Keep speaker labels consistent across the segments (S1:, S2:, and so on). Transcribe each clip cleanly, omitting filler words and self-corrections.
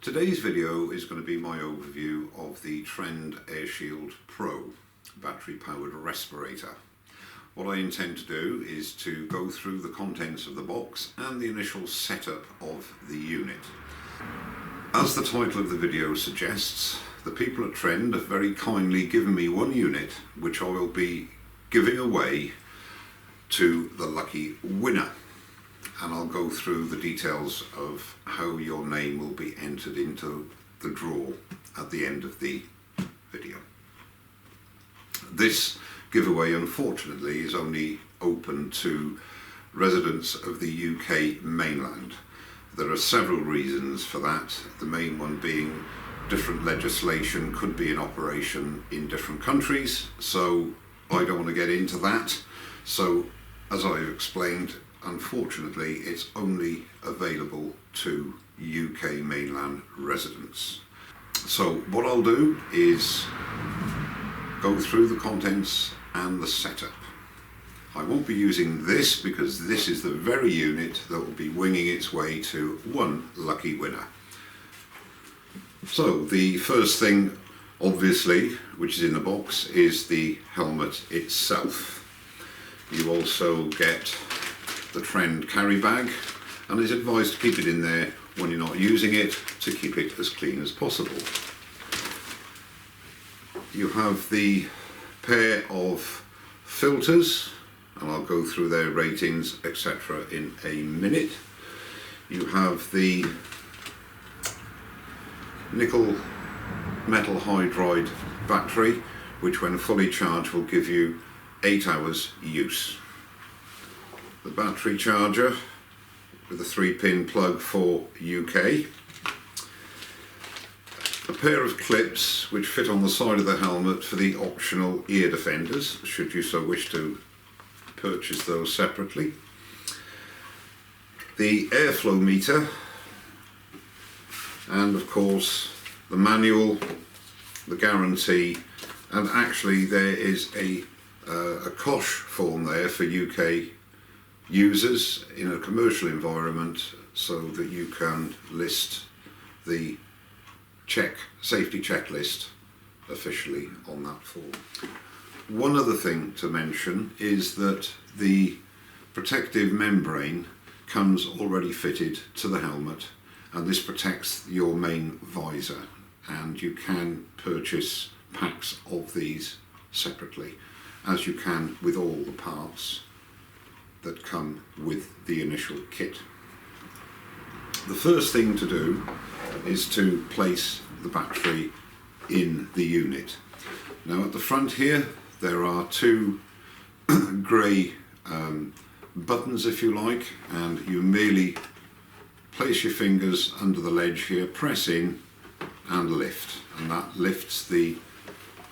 S1: Today's video is going to be my overview of the Trend Airshield Pro battery powered respirator. What I intend to do is to go through the contents of the box and the initial setup of the unit. As the title of the video suggests, the people at Trend have very kindly given me one unit which I will be giving away to the lucky winner. And I'll go through the details of how your name will be entered into the draw at the end of the video. This giveaway, unfortunately, is only open to residents of the UK mainland. There are several reasons for that, the main one being different legislation could be in operation in different countries, so I don't want to get into that. So, as I've explained, unfortunately, it's only available to UK mainland residents. So what I'll do is go through the contents and the setup. I won't be using this because this is the very unit that will be winging its way to one lucky winner. So the first thing, obviously, which is in the box, is the helmet itself. You also get the Trend carry bag, and it's advised to keep it in there when you're not using it to keep it as clean as possible. You have the pair of filters, and I'll go through their ratings etc. in a minute. You have the nickel metal hydride battery, which when fully charged will give you 8 hours use. The battery charger with a 3-pin plug for UK. A pair of clips which fit on the side of the helmet for the optional ear defenders, should you so wish to purchase those separately. The airflow meter, and of course the manual, the guarantee, and actually there is a COSH form there for UK users in a commercial environment, so that you can list the safety checklist officially on that form. One other thing to mention is that the protective membrane comes already fitted to the helmet, and this protects your main visor, and you can purchase packs of these separately, as you can with all the parts that come with the initial kit. The first thing to do is to place the battery in the unit. Now at the front here there are two grey buttons, if you like, and you merely place your fingers under the ledge here, press in and lift, and that lifts the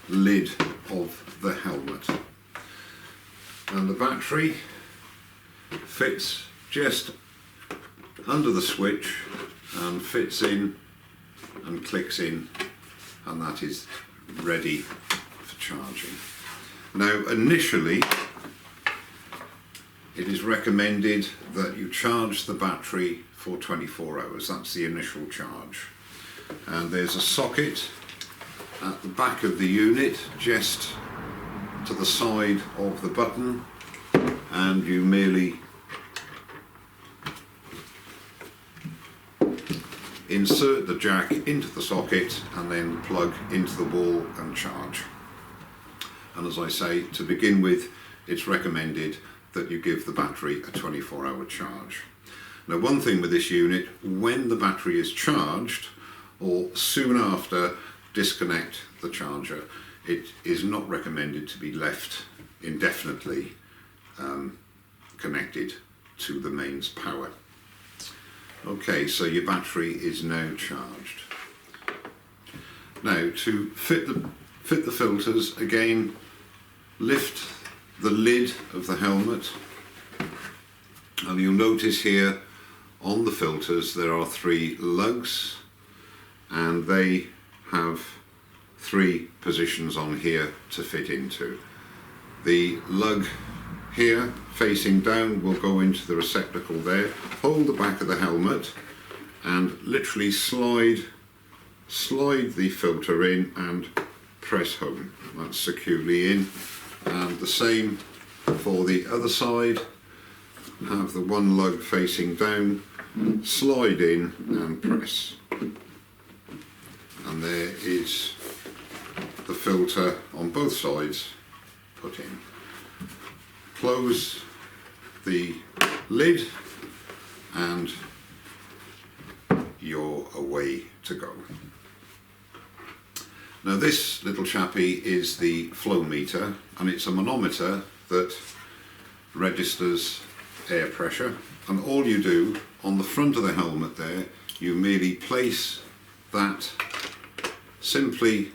S1: lid of the helmet. And the battery fits just under the switch and fits in and clicks in, and that is ready for charging. Now initially it is recommended that you charge the battery for 24 hours, that's the initial charge. And there's a socket at the back of the unit just to the side of the button, and you merely insert the jack into the socket and then plug into the wall and charge. And as I say, to begin with, it's recommended that you give the battery a 24-hour charge. Now one thing with this unit, when the battery is charged or soon after, disconnect the charger. It is not recommended to be left indefinitely connected to the mains power. Okay, so your battery is now charged. Now to fit the filters, again, lift the lid of the helmet, and you'll notice here on the filters there are 3 lugs, and they have 3 positions on here to fit into. The lug here facing down will go into the receptacle there. Hold the back of the helmet and literally slide slide the filter in and press home. That's securely in. And the same for the other side. Have the one lug facing down, slide in and press. And there is the filter on both sides put in. Close the lid and you're away to go. Now this little chappie is the flow meter, and it's a manometer that registers air pressure, and all you do on the front of the helmet there, you merely place that simply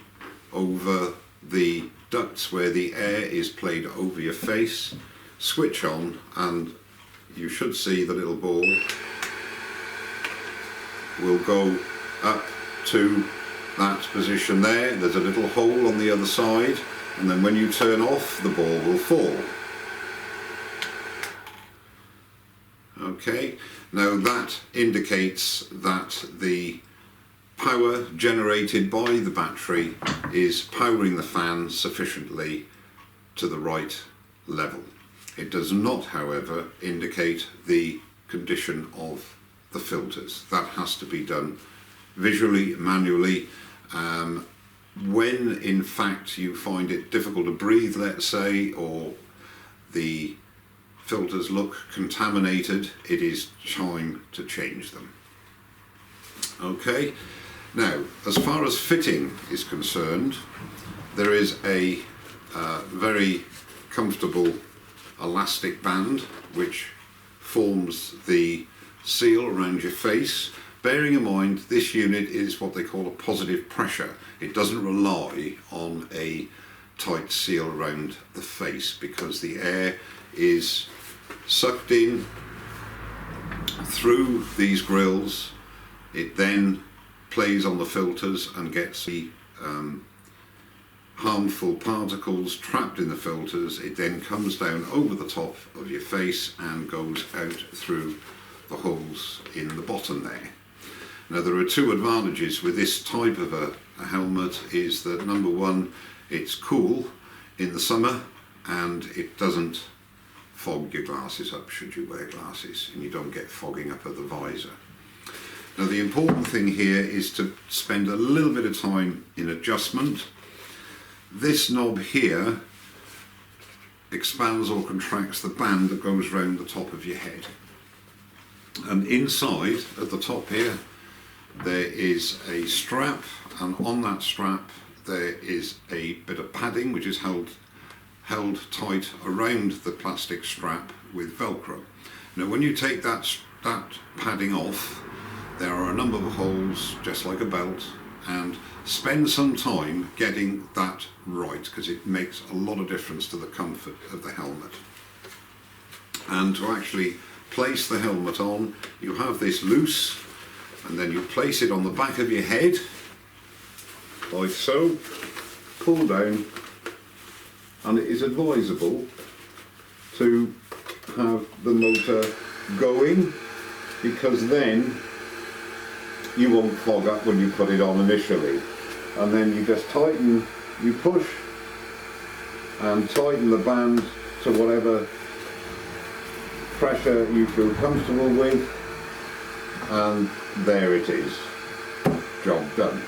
S1: over the ducts where the air is played over your face, switch on, and you should see the little ball will go up to that position there. There's a little hole on the other side, and then when you turn off, the ball will fall. Okay, now that indicates that the power generated by the battery is powering the fan sufficiently to the right level. It does not, however, indicate the condition of the filters. That has to be done visually, manually. When in fact you find it difficult to breathe, let's say, or the filters look contaminated, it is time to change them. Okay, now as far as fitting is concerned, there is a very comfortable elastic band which forms the seal around your face. Bearing in mind this unit is what they call a positive pressure. It doesn't rely on a tight seal around the face because the air is sucked in through these grills. It then plays on the filters and gets the harmful particles trapped in the filters. It then comes down over the top of your face and goes out through the holes in the bottom there. Now there are two advantages with this type of a helmet, is that number one, it's cool in the summer and it doesn't fog your glasses up should you wear glasses, and you don't get fogging up of the visor. Now the important thing here is to spend a little bit of time in adjustment. This knob here expands or contracts the band that goes round the top of your head. And inside, at the top here, there is a strap, and on that strap there is a bit of padding which is held tight around the plastic strap with Velcro. Now when you take that padding off, there are a number of holes just like a belt, and spend some time getting that right because it makes a lot of difference to the comfort of the helmet. And to actually place the helmet on, you have this loose, and then you place it on the back of your head like so, pull down, and it is advisable to have the motor going because then you won't fog up when you put it on initially. And then you just tighten, you push and tighten the band to whatever pressure you feel comfortable with, and there it is, job done.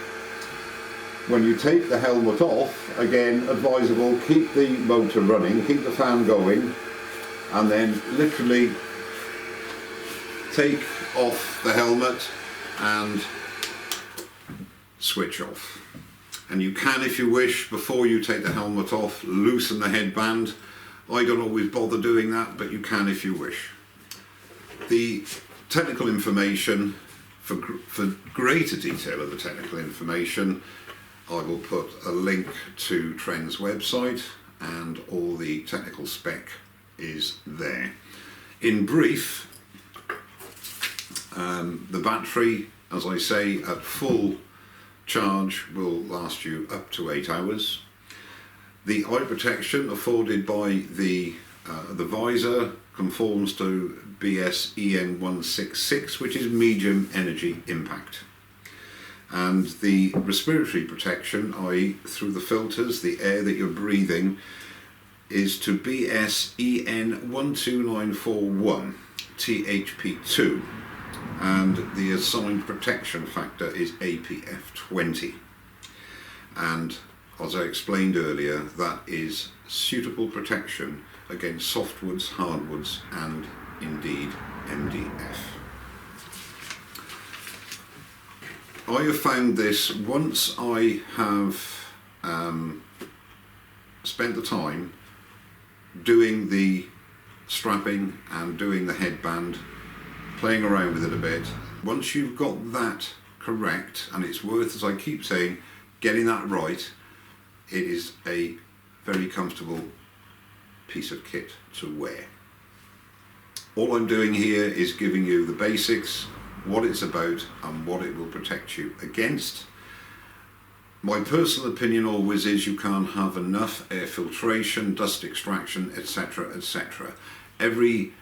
S1: When you take the helmet off, again advisable, keep the motor running, keep the fan going, and then literally take off the helmet and switch off. And you can, if you wish, before you take the helmet off, loosen the headband. I don't always bother doing that, but you can if you wish. The technical information, for greater detail of the technical information, I will put a link to Trend's website, and all the technical spec is there. In brief, the battery, as I say, at full charge will last you up to 8 hours. The eye protection afforded by the visor conforms to BS EN 166, which is medium energy impact. And the respiratory protection, i.e. through the filters, the air that you're breathing, is to BSEN 12941 THP2, and the assigned protection factor is APF 20. And as I explained earlier, that is suitable protection against softwoods, hardwoods, and indeed MDF. I have found this, once I have spent the time doing the strapping and doing the headband, playing around with it a bit, once you've got that correct, and it's worth, as I keep saying, getting that right, it is a very comfortable piece of kit to wear. All I'm doing here is giving you the basics, what it's about and what it will protect you against. My personal opinion always is you can't have enough air filtration, dust extraction, etc, etc. Every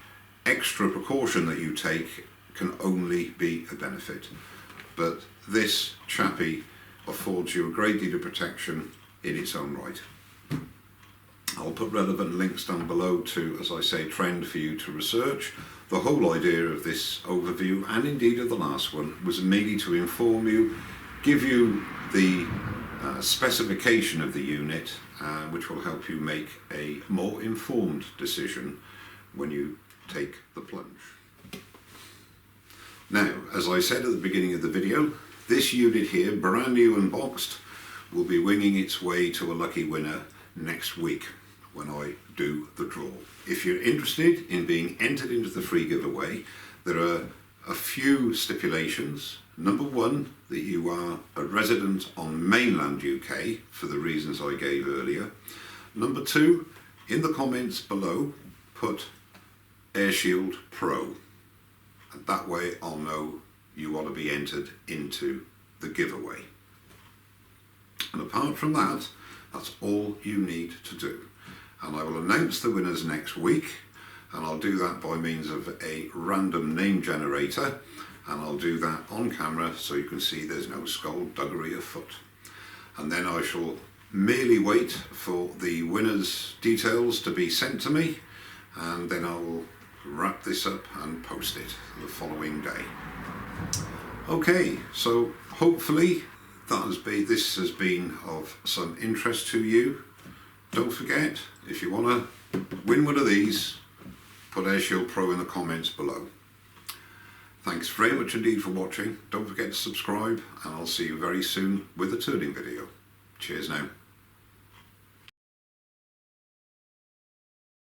S1: extra precaution that you take can only be a benefit, but this chappie affords you a great deal of protection in its own right. I'll put relevant links down below to, as I say, trend for you to research. The whole idea of this overview, and indeed of the last one, was merely to inform you, give you the specification of the unit, which will help you make a more informed decision when you take the plunge. Now, as I said at the beginning of the video, this unit here, brand new and boxed, will be winging its way to a lucky winner next week when I do the draw. If you're interested in being entered into the free giveaway, there are a few stipulations. Number one, that you are a resident on mainland UK for the reasons I gave earlier. Number two, in the comments below, put Airshield Pro, and that way I'll know you want to be entered into the giveaway. And apart from that, that's all you need to do. And I will announce the winners next week, and I'll do that by means of a random name generator, and I'll do that on camera so you can see there's no skullduggery afoot. And then I shall merely wait for the winners' details to be sent to me, and then I will wrap this up and post it the following day. Okay, so hopefully this has been of some interest to you. Don't forget, if you want to win one of these, put Airshield Pro in the comments below. Thanks very much indeed for watching. Don't forget to subscribe, and I'll see you very soon with a turning video. Cheers now.